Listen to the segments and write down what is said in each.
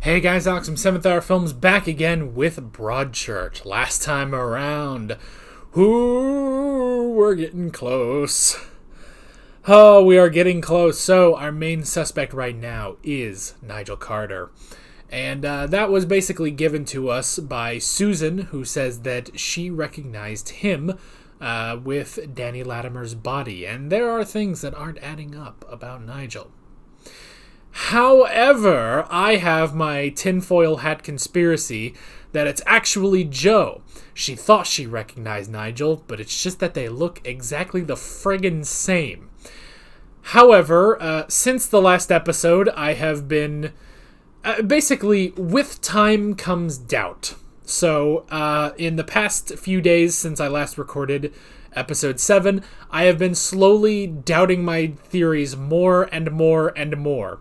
Hey guys, Alex from 7th Hour Films back again with Broadchurch. Last time around, we're getting close. Oh, we are getting close. So, our main suspect right now is Nigel Carter. And that was basically given to us by Susan, who says that she recognized him with Danny Latimer's body. And there are things that aren't adding up about Nigel. However, I have my tinfoil hat conspiracy that it's actually Jo. She thought she recognized Nigel, but it's just that they look exactly the friggin' same. However, since the last episode, I have been... basically, with time comes doubt. So, in the past few days since I last recorded episode 7, I have been slowly doubting my theories more and more and more.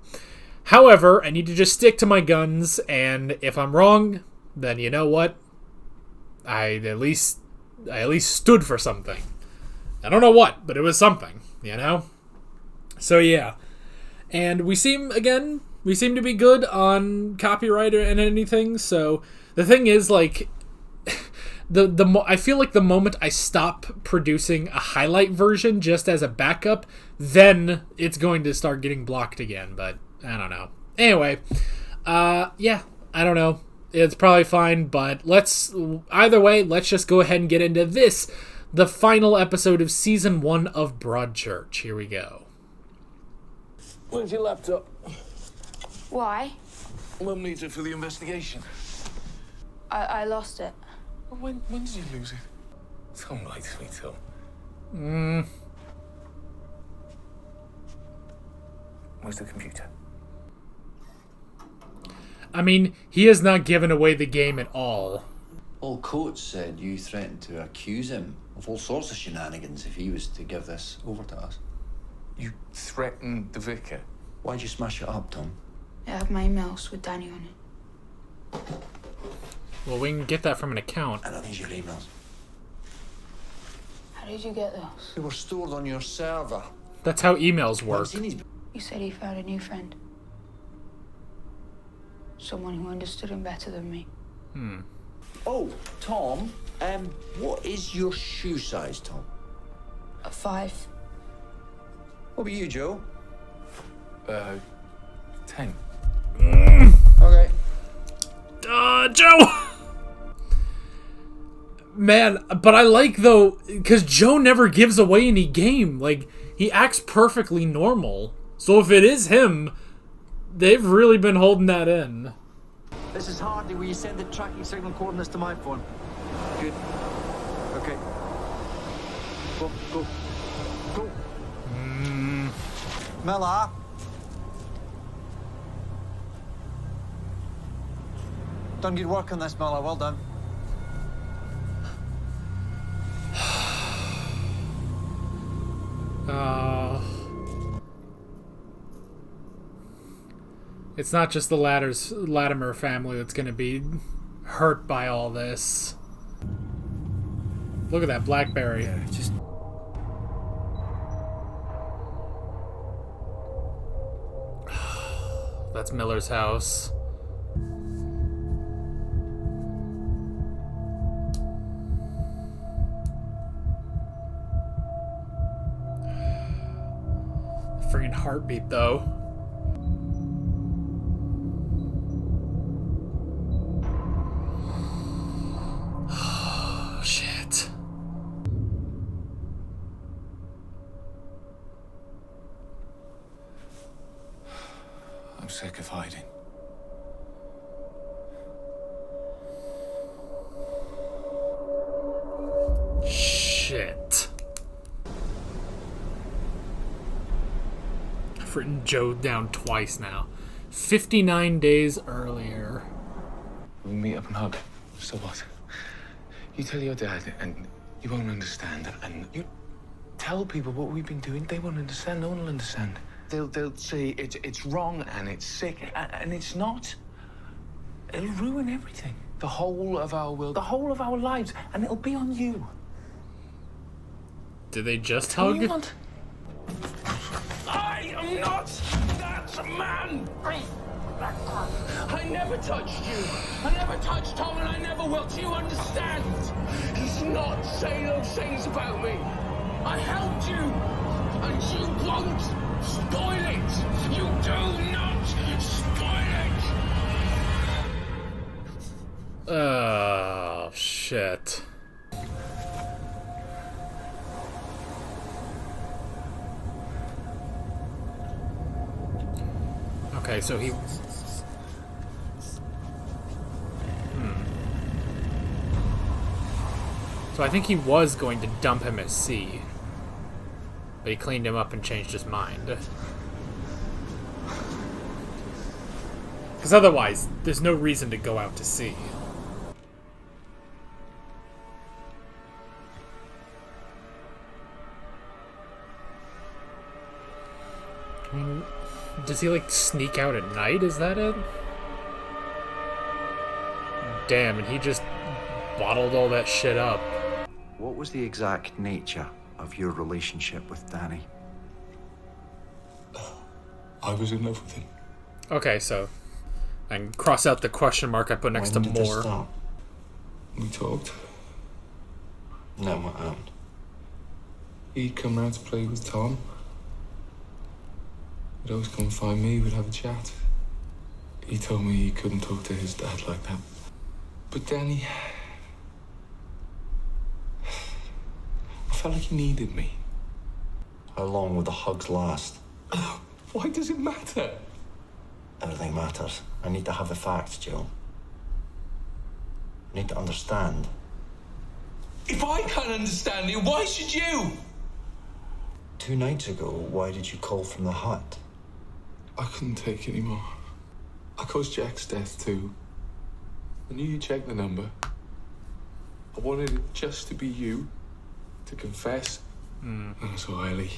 However, I need to just stick to my guns, and if I'm wrong, then you know what? I at least stood for something. I don't know what, but it was something, you know? So yeah. And we seem to be good on copyright and anything, so the thing is, like... I feel like the moment I stop producing a highlight version just as a backup, then it's going to start getting blocked again, but I don't know. Anyway, yeah, I don't know. It's probably fine, but either way, let's just go ahead and get into this, the final episode of Season 1 of Broadchurch. Here we go. Where's your laptop? Why? Mum needs it for the investigation. I lost it. When did you lose it? Tom likes me, Tom. Where's the computer? I mean, he has not given away the game at all. Old Coates said you threatened to accuse him of all sorts of shenanigans if he was to give this over to us. You threatened the vicar? Why'd you smash it up, Tom? I have my emails with Danny on it. Well, we can get that from an account. I don't need your emails. How did you get those? They were stored on your server. That's how emails work. You said he found a new friend. Someone who understood him better than me. Oh, Tom, what is your shoe size, Tom? A 5. What about you, Joe? 10. Okay. Joe! Man, but I like, though, because Joe never gives away any game. Like, he acts perfectly normal. So if it is him, they've really been holding that in. This is Hardy. Will you send the tracking signal coordinates to my phone? Good. Okay. Go. Miller. Done good work on this, Miller. Well done. It's not just the Latimer family that's going to be hurt by all this. Look at that BlackBerry. Yeah, just... That's Miller's house. Freaking heartbeat, though. Oh, shit. I'm sick of hiding. Shit. I've written Joe down twice now. 59 days earlier. We'll meet up and hug. So what? You tell your dad and you won't understand. And you tell people what we've been doing, they won't understand. No one will understand. They'll say it's wrong and it's sick, and it's not. It'll ruin everything. The whole of our world, the whole of our lives, and it'll be on you. Did they just What hug? do you want? I am not that man. I never touched you. I never touched Tom, and I never will. Do you understand? He's not saying those things about me. I helped you, and you won't spoil it. You do not spoil it. Oh, shit. Okay, so he... So I think he was going to dump him at sea. But he cleaned him up and changed his mind. Because otherwise, there's no reason to go out to sea. I mean, does he, like, sneak out at night? Is that it? Damn, and he just bottled all that shit up. What was the exact nature of your relationship with Danny? I was in love with him. Okay, so... And cross out the question mark I put next When to did this more. start? We talked. No, what happened? He'd come round to play with Tom. He'd always come and find me, we'd have a chat. He told me he couldn't talk to his dad like that. But Danny... I felt like he needed me. How long would the hugs last? Why does it matter? Everything matters. I need to have the facts, Joe. I need to understand. If I can't understand it, why should you? 2 nights ago, why did you call from the hut? I couldn't take it anymore. I caused Jack's death too. I knew you checked the number. I wanted it just to be you, to confess. And I saw Ellie.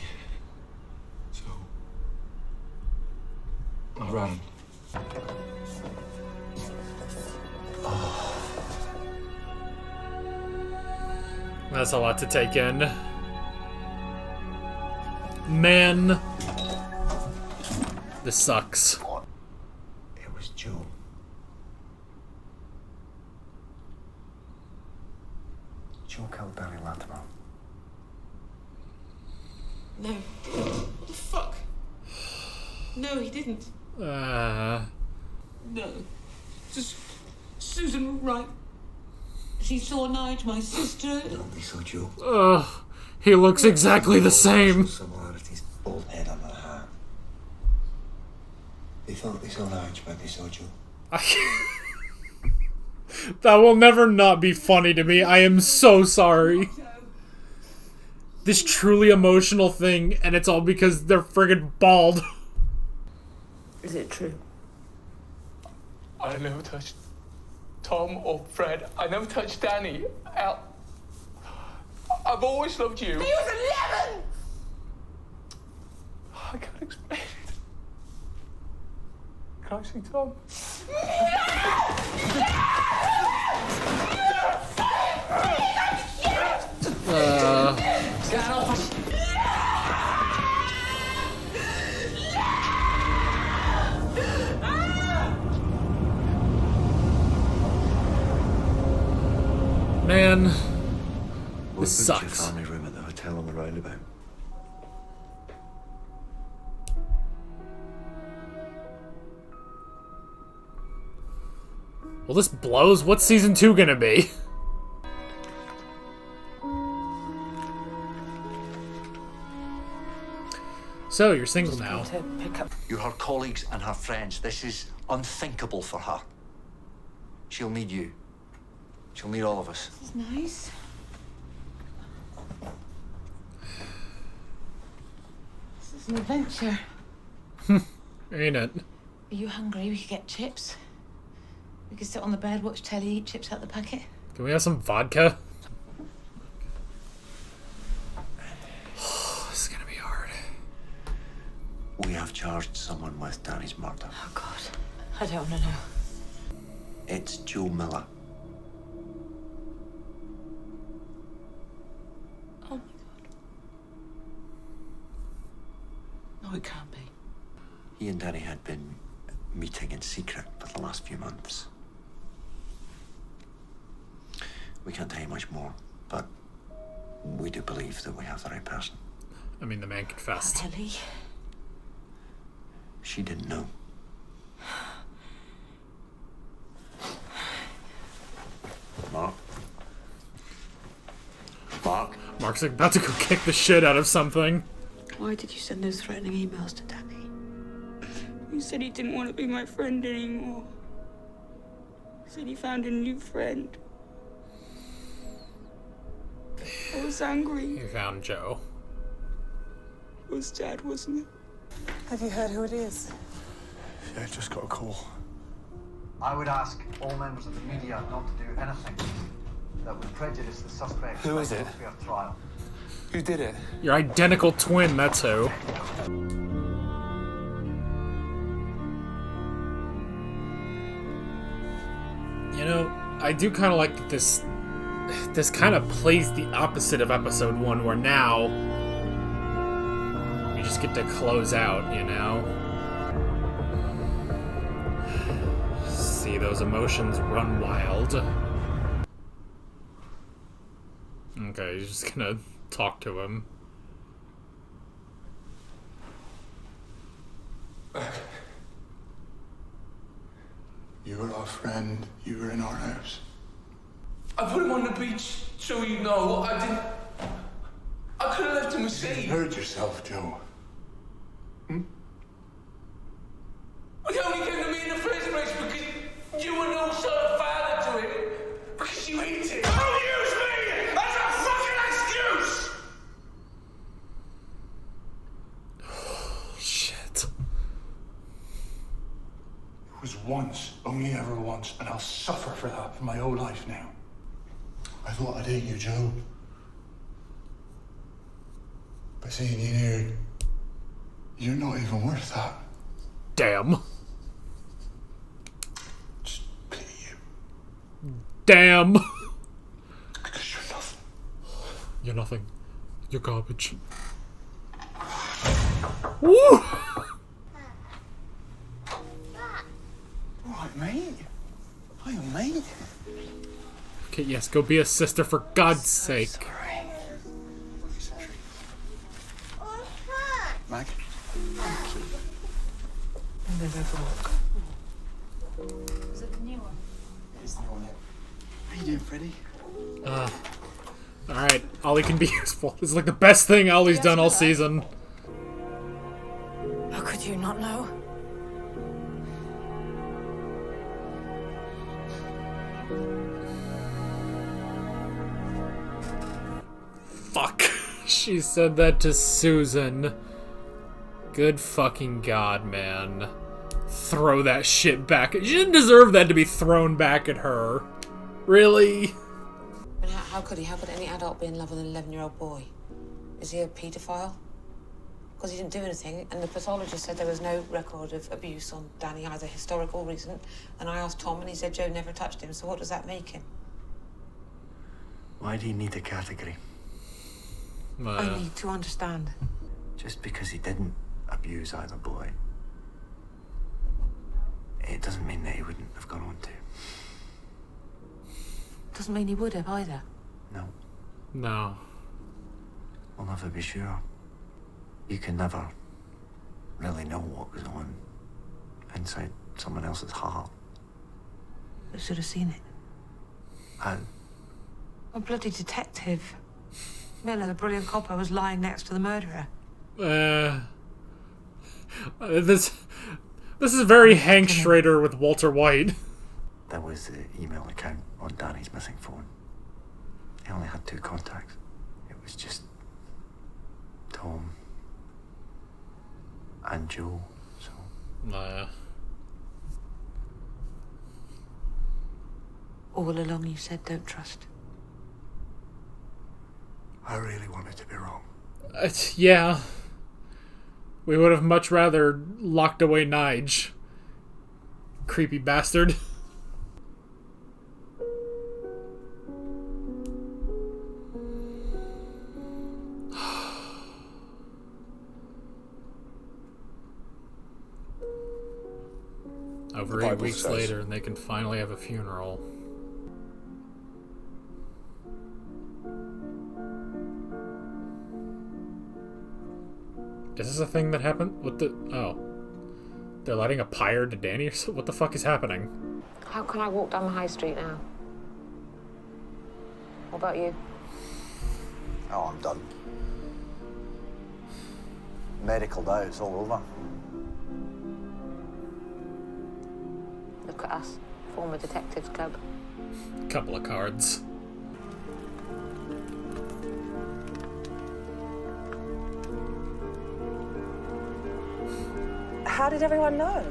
So I ran. That's a lot to take in. Man. This sucks. It was Joe. Joe killed Danny Latimer. No. What the fuck? No, he didn't. Uh... No. Just Susan was right. She saw Nige, my sister. Nobody saw Joe. Ugh. He looks exactly the same. Similarities. Bald head under the hat. They thought they saw Nige, but they saw Joe. That will never not be funny to me. I am so sorry. This truly emotional thing, and it's all because they're friggin' bald. Is it true? I never touched Tom or Fred. I never touched Danny. Al. I've always loved you. He was 11! I can't explain it. Can I see Tom? Get off! Man, We this booked your sucks. family room at the hotel on the roundabout. Well, this blows. What's season 2 gonna be? So, you're single now. To pick up. You're her colleagues and her friends. This is unthinkable for her. She'll need you. She'll need all of us. This is nice. This is an adventure. Ain't it? Are you hungry? We could get chips. We could sit on the bed, watch telly, eat chips out the packet. Can we have some vodka? This is gonna be hard. We have charged someone with Danny's murder. Oh, God. I don't want to know. It's Joe Miller. Oh, my God. No, it can't be. He and Danny had been meeting in secret, but for the last few months. We can't tell you much more, but we do believe that we have the right person. I mean, the man confessed. Ellie. She didn't know. Mark? Mark? Mark's like about to go kick the shit out of something. Why did you send those threatening emails to Danny? You said he didn't want to be my friend anymore. He said he found a new friend. I was angry. You found Joe. It was Dad, wasn't it? Have you heard who it is? Yeah, I just got a call. I would ask all members of the media not to do anything that would prejudice the suspect. Who is it? Fair trial. Who did it? Your identical twin, that's who. You know, I do kind of like that this kind of plays the opposite of episode 1, where now you just get to close out, you know? See those emotions run wild. Okay, he's just gonna talk to him. You were our friend. You were in our house. I put him on the beach, so you know. I could have left him a seat. You hurt yourself, Joe. He only came to me in the first place because you were no sort of father to him. Because you hate him. Don't use me as a fucking excuse! Shit. It was once, only ever once, and I'll suffer for that for my whole life now. I thought I'd hate you, Joe. But seeing you here, you're not even worth that. Damn. Just pity you. Damn. Because you're nothing. You're nothing. You're garbage. Woo! Alright, mate. Hiya, mate. Okay, yes, go be a sister for God's sake. Mag? Is it the new one? It's the one, yeah. How you doing, Freddie? Alright, Ollie can be useful. This is like the best thing Ollie's done all season. How could you not know? Fuck. She said that to Susan. Good fucking God, man. Throw that shit back. She didn't deserve that to be thrown back at her. Really? And how could he? How could any adult be in love with an 11-year-old boy? Is he a paedophile? Because he didn't do anything, and the pathologist said there was no record of abuse on Danny, either historic or recent. And I asked Tom, and he said Joe never touched him, so what does that make him? Why do you need a category? I need to understand. Just because he didn't abuse either boy, it doesn't mean that he wouldn't have gone on to. Doesn't mean he would have either. No, No. we'll never be sure. You can never really know what goes on inside someone else's heart. I should have seen it. And A bloody detective. Miller, the brilliant copper, was lying next to the murderer. This is very Hank Schrader with Walter White. there was the email account on Danny's missing phone. He only had 2 contacts. It was just Tom and Joe, so... All along you said don't trust. I really wanted to be wrong. Yeah. We would have much rather locked away Nige. Creepy bastard. Over 8 weeks. weeks says. later and they can finally have a funeral. Is this a thing that happened? What the... Oh. They're lighting a pyre to Danny or something? What the fuck is happening? How can I walk down the high street now? What about you? Oh, I'm done. Medical doubt, it's all over. Look at us, former detectives club. Couple of cards. How did everyone know?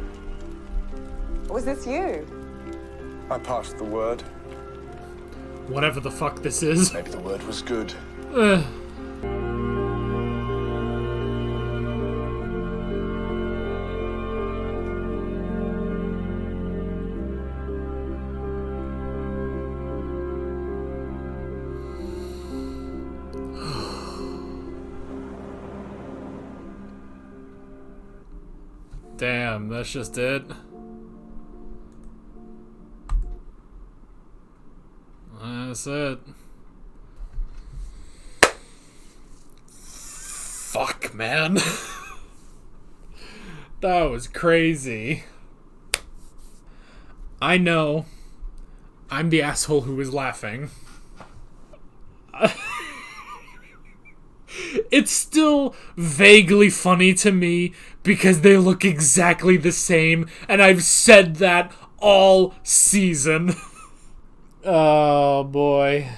Was this you? I passed the word. Whatever the fuck this is. Maybe the word was good. Damn, that's just it. That's it. Fuck, man. That was crazy. I know. I'm the asshole who was laughing. It's still vaguely funny to me because they look exactly the same, and I've said that all season. Oh boy.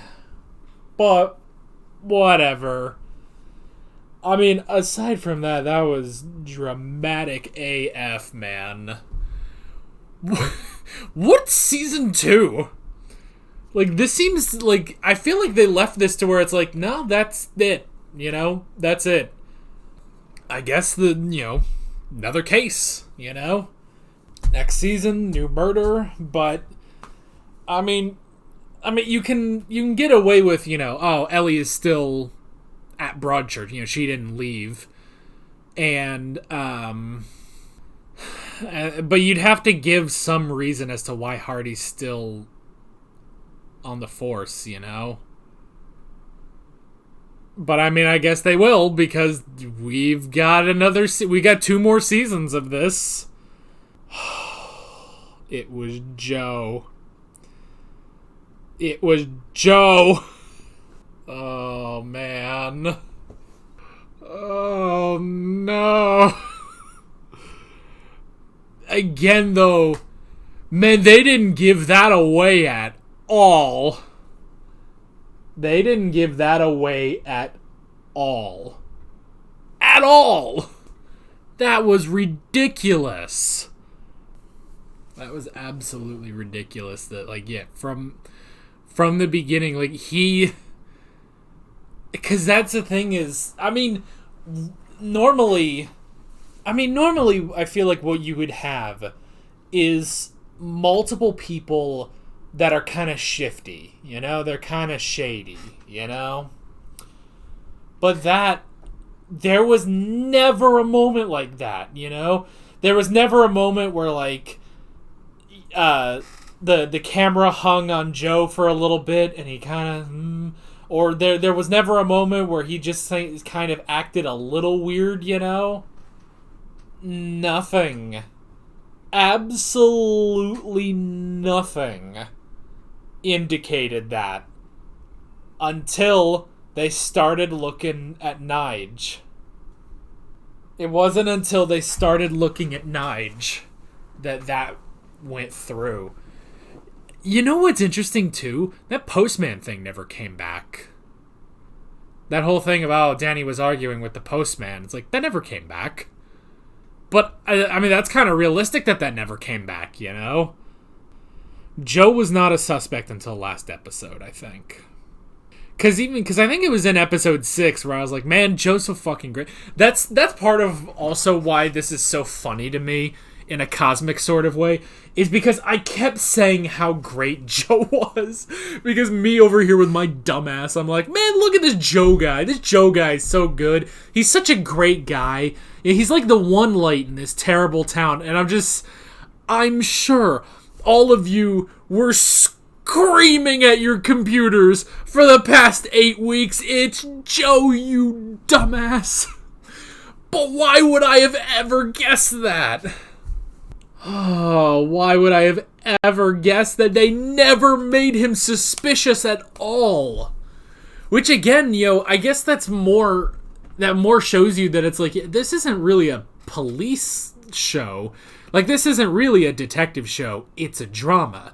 But whatever. I mean, aside from that, that was dramatic AF, man. What's season 2? Like, this seems like... I feel like they left this to where it's like, no, that's it. You know? That's it. I guess another case, Next season, new murder, but... I mean, you can get away with, oh, Ellie is still at Broadchurch. She didn't leave. And, but you'd have to give some reason as to why Hardy's still on the force, But I mean, I guess they will, because we got 2 more seasons of this. It was Joe. It was Joe. Oh, man. Oh, no. Again, though, man, they didn't give that away at all. They didn't give that away at all. At all! That was ridiculous. That was absolutely ridiculous. That, from the beginning, because that's the thing is, normally, I feel like what you would have is multiple people that are kind of shifty, they're kind of shady, But there was never a moment like that, There was never a moment where, the camera hung on Joe for a little bit and he kind of, or there was never a moment where he just kind of acted a little weird, Nothing. Absolutely nothing indicated that until they started looking at Nige. It wasn't until they started looking at Nige that went through. You know what's interesting too? That postman thing never came back. That whole thing about Danny was arguing with the postman, it's like, that never came back. But, I mean, that's kind of realistic that never came back, Joe was not a suspect until last episode, I think. Because I think it was in episode 6 where I was like, man, Joe's so fucking great. That's part of also why this is so funny to me in a cosmic sort of way, is because I kept saying how great Joe was. Because me over here with my dumbass, I'm like, man, look at this Joe guy. This Joe guy is so good. He's such a great guy. He's like the one light in this terrible town. And I'm sure all of you were screaming at your computers for the past 8 weeks. It's Joe, you dumbass. But why would I have ever guessed that? Oh, why would I have ever guessed that they never made him suspicious at all? Which again, I guess that more shows you that it's like, this isn't really a police show. Like, this isn't really a detective show. It's a drama.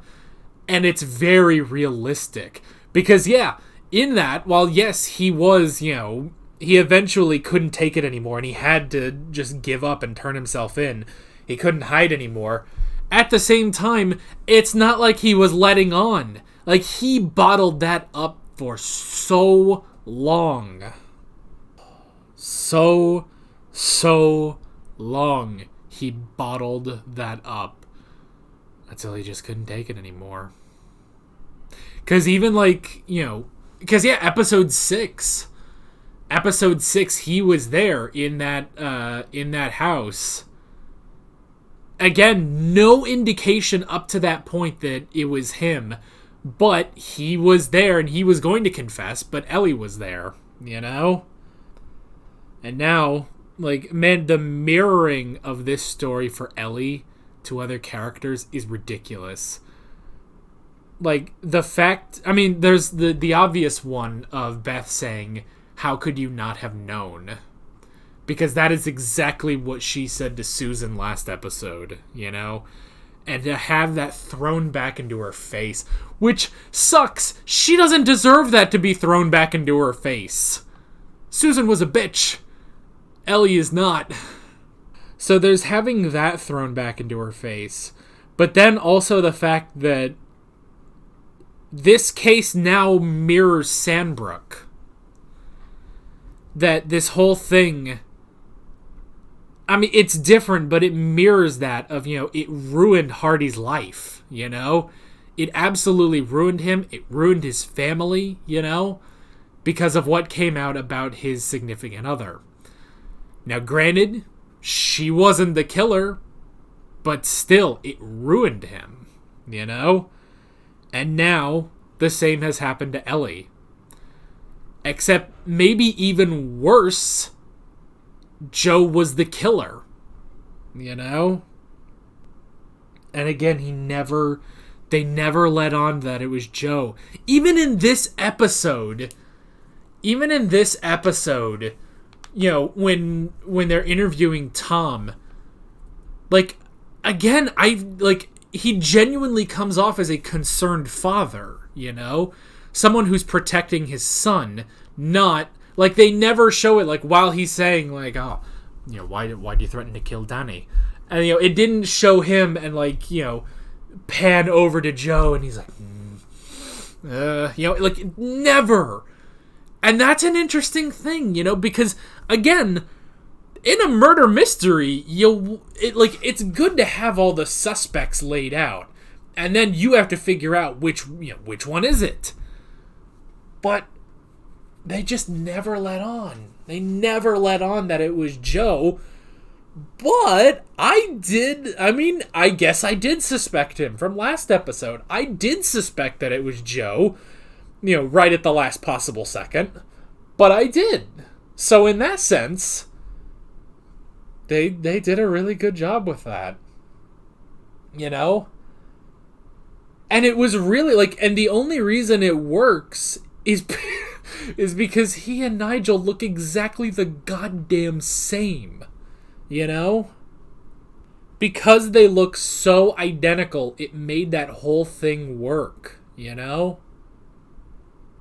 And it's very realistic. Because, yeah, in that, while yes, he was, he eventually couldn't take it anymore and he had to just give up and turn himself in. He couldn't hide anymore. At the same time, it's not like he was letting on. Like, he bottled that up for so long. So long he bottled that up until he just couldn't take it anymore. Because even episode 6, he was there in that house. Again, no indication up to that point that it was him, but he was there and he was going to confess, but Ellie was there, And now, the mirroring of this story for Ellie to other characters is ridiculous. The fact, there's the obvious one of Beth saying, "How could you not have known?" Because that is exactly what she said to Susan last episode, And to have that thrown back into her face, which sucks. She doesn't deserve that to be thrown back into her face. Susan was a bitch. Ellie is not. So there's having that thrown back into her face. But then also the fact that this case now mirrors Sandbrook. That this whole thing, it's different, but it mirrors that of, it ruined Hardy's life, It absolutely ruined him. It ruined his family, because of what came out about his significant other. Now, granted, she wasn't the killer, but still, it ruined him, And now, the same has happened to Ellie. Except, maybe even worse, Joe was the killer, And again, they never let on that it was Joe. Even in this episode, when they're interviewing Tom, again, he genuinely comes off as a concerned father, Someone who's protecting his son, not, they never show it, while he's saying, why do you threaten to kill Danny? And, it didn't show him and, pan over to Joe, and he's like, never. And that's an interesting thing, because, again, in a murder mystery, it's good to have all the suspects laid out, and then you have to figure out which one is it. But they just never let on. They never let on that it was Joe. But I guess I did suspect him from last episode. I did suspect that it was Joe, right at the last possible second. But I did. So in that sense, they did a really good job with that. And it was really, and the only reason it works is because he and Nigel look exactly the goddamn same. Because they look so identical, it made that whole thing work,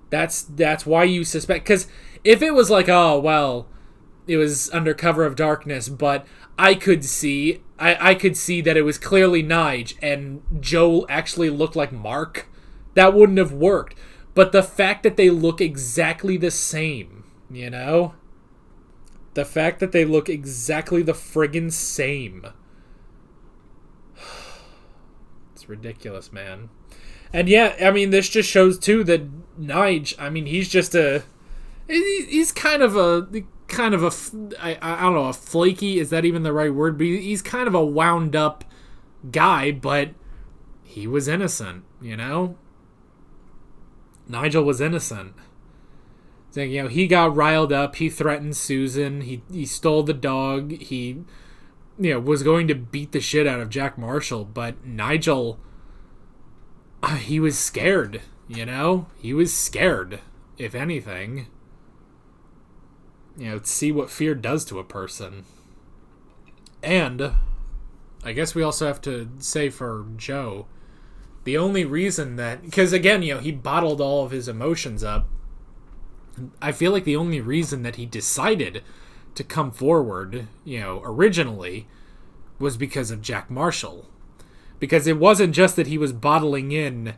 That's why you suspect, because if it was it was under cover of darkness, but I could see that it was clearly Nige and Joe actually looked like Mark, that wouldn't have worked. But the fact that they look exactly the same, The fact that they look exactly the friggin' same. It's ridiculous, man. And yeah, this just shows too that Nige, he's just he's kind of a I don't know, a flaky, is that even the right word? But he's kind of a wound up guy, but he was innocent, you know? Nigel was innocent. So, you know, he got riled up. He threatened Susan. He stole the dog. He, you know, was going to beat the shit out of Jack Marshall. But Nigel, he was scared, you know? He was scared, if anything. You know, see what fear does to a person. And I guess we also have to say for Joe, the only reason that... Because, again, you know, he bottled all of his emotions up. I feel like the only reason that he decided to come forward, you know, originally, was because of Jack Marshall. Because it wasn't just that he was bottling in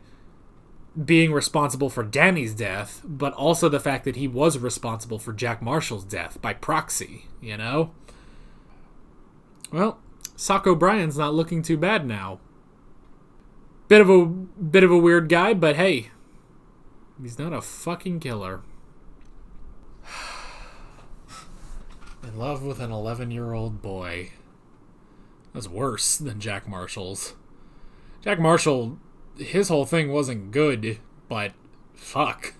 being responsible for Danny's death, but also the fact that he was responsible for Jack Marshall's death by proxy, you know? Well, Sock O'Brien's not looking too bad now. Bit of a weird guy, but hey, he's not a fucking killer. In love with an 11-year-old boy. That's worse than Jack Marshall's. Jack Marshall, his whole thing wasn't good, but fuck.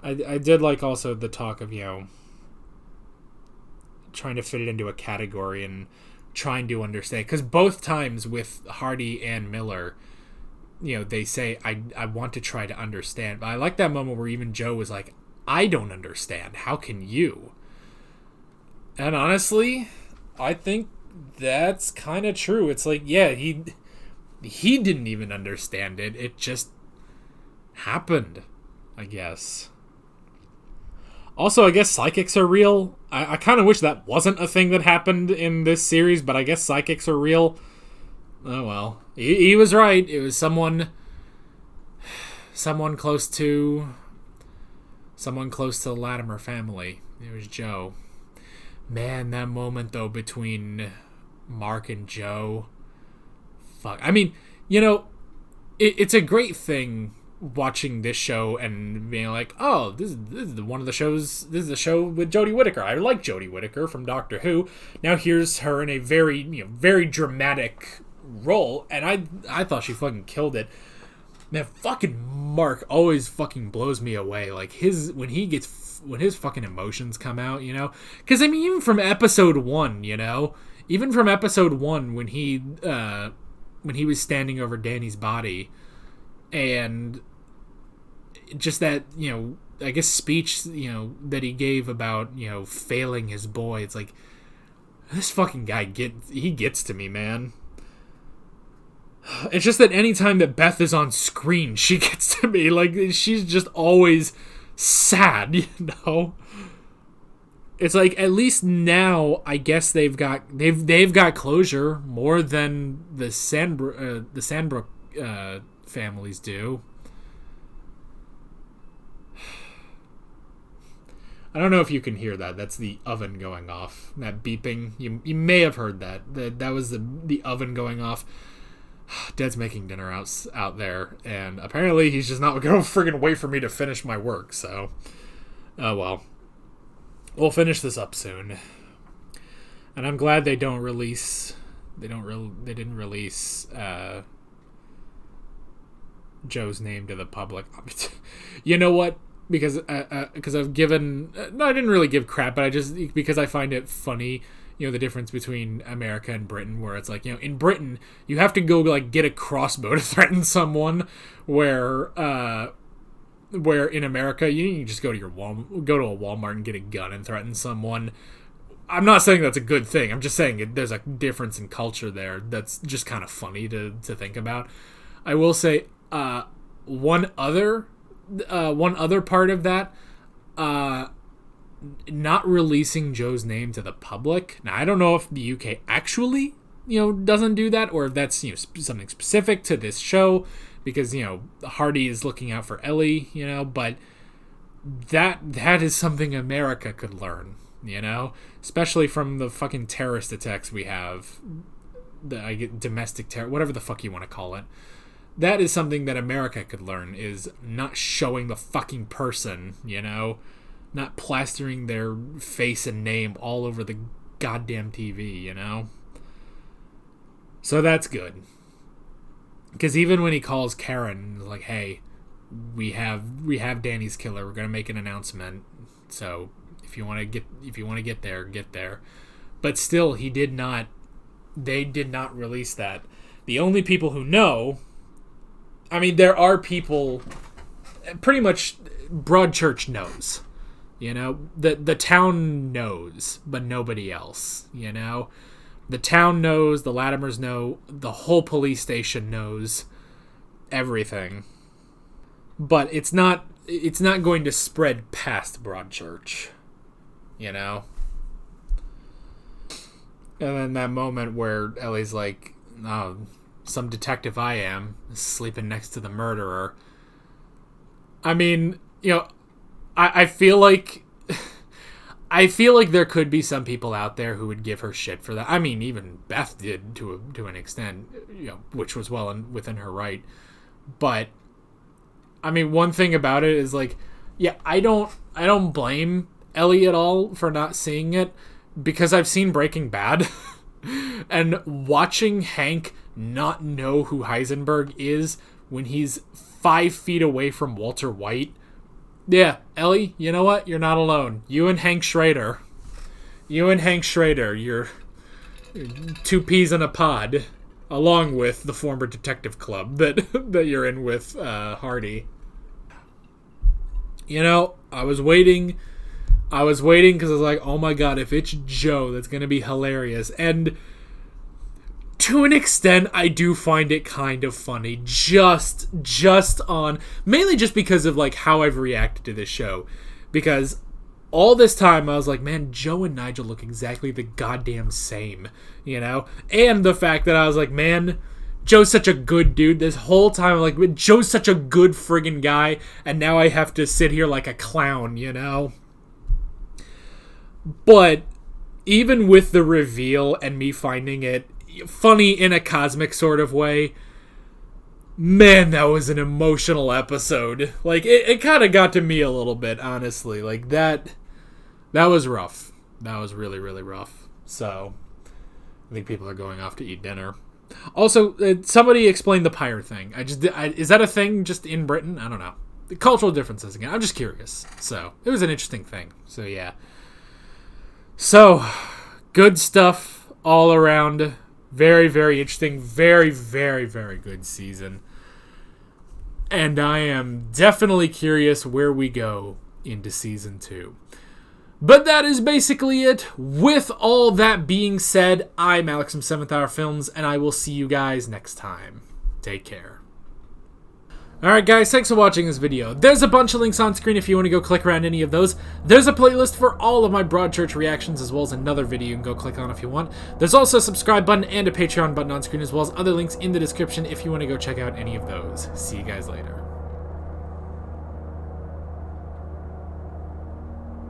I did like also the talk of, you know, trying to fit it into a category and trying to understand. Because both times with Hardy and Miller, you know, they say, I want to try to understand. But I like that moment where even Joe was like, I don't understand. How can you? And honestly, I think that's kind of true. It's like, yeah, he didn't even understand it. It just happened, I guess. Also, I guess psychics are real. I kind of wish that wasn't a thing that happened in this series, but I guess psychics are real. Oh well. He was right. It was someone close to the Latimer family. It was Joe. Man, that moment, though, between Mark and Joe. Fuck. I mean, you know, it's a great thing watching this show and being like, oh, this is one of the shows. This is a show with Jodie Whittaker. I like Jodie Whittaker from Doctor Who. Now here's her in a very, you know, very dramatic role, and I thought she fucking killed it. Man, fucking Mark always fucking blows me away. Like when his fucking emotions come out, you know? Because I mean, even from episode 1, you know, when he was standing over Danny's body, and just that, you know, I guess speech, you know, that he gave about, you know, failing his boy. It's like, this fucking guy gets to me, man. It's just that anytime that Beth is on screen, she gets to me. Like, she's just always sad, you know? It's like, at least now, I guess they've got closure more than the Sandbrook families do. I don't know if you can hear that. That's the oven going off. That beeping. You may have heard that. That was the oven going off. Dad's making dinner out there, and apparently he's just not going to friggin' wait for me to finish my work, so... Oh, well. We'll finish this up soon. And I'm glad they didn't release... Joe's name to the public. You know what? Because I've given... No, I didn't really give crap, but because I find it funny, you know, the difference between America and Britain, where it's like, you know, in Britain, you have to go, like, get a crossbow to threaten someone, where in America, you can just go to a Walmart and get a gun and threaten someone. I'm not saying that's a good thing. I'm just saying there's a difference in culture there that's just kind of funny to think about. I will say, one other part of that, not releasing Joe's name to the public. Now, I don't know if the UK actually, you know, doesn't do that, or if that's, you know, something specific to this show, because, you know, Hardy is looking out for Ellie, you know, but that is something America could learn, you know, especially from the fucking terrorist attacks we have, domestic terror, whatever the fuck you want to call it. That is something that America could learn, is not showing the fucking person, you know, not plastering their face and name all over the goddamn TV, you know? So that's good. Because even when he calls Karen, like, hey, we have Danny's killer. We're gonna make an announcement. So if you want to get there, get there. But still, they did not release that. The only people who know, I mean, there are people, pretty much Broadchurch knows. You know, the town knows, but nobody else, you know? The town knows, the Latimers know, the whole police station knows everything. But it's not going to spread past Broadchurch, you know? And then that moment where Ellie's like, oh, some detective I am, sleeping next to the murderer. I mean, you know, I feel like there could be some people out there who would give her shit for that. I mean, even Beth did to an extent, you know, which was well within her right. But I mean, one thing about it is like, yeah, I don't blame Ellie at all for not seeing it, because I've seen Breaking Bad, and watching Hank not know who Heisenberg is when he's 5 feet away from Walter White. Yeah, Ellie, you know what? You're not alone. You and Hank Schrader, you're 2 peas in a pod, along with the former detective club that you're in with Hardy. You know, I was waiting because I was like, oh my god, if it's Joe, that's going to be hilarious. And to an extent, I do find it kind of funny, mainly just because of like how I've reacted to this show. Because all this time I was like, man, Joe and Nigel look exactly the goddamn same, you know? And the fact that I was like, man, Joe's such a good dude. This whole time I'm like, Joe's such a good friggin' guy, and now I have to sit here like a clown, you know? But even with the reveal and me finding it funny in a cosmic sort of way, man, that was an emotional episode. Like, it kind of got to me a little bit, honestly. Like, that was rough. That was really, really rough. So, I think people are going off to eat dinner. Also, somebody explained the pyre thing. Is that a thing just in Britain? I don't know. The cultural differences again. I'm just curious. So, it was an interesting thing. So, yeah. So, good stuff all around. Very, very interesting. Very, very, very good season. And I am definitely curious where we go into season 2. But that is basically it. With all that being said, I'm Alex from 7th Hour Films, and I will see you guys next time. Take care. Alright guys, thanks for watching this video. There's a bunch of links on screen if you want to go click around any of those. There's a playlist for all of my Broadchurch reactions, as well as another video you can go click on if you want. There's also a subscribe button and a Patreon button on screen, as well as other links in the description if you want to go check out any of those. See you guys later.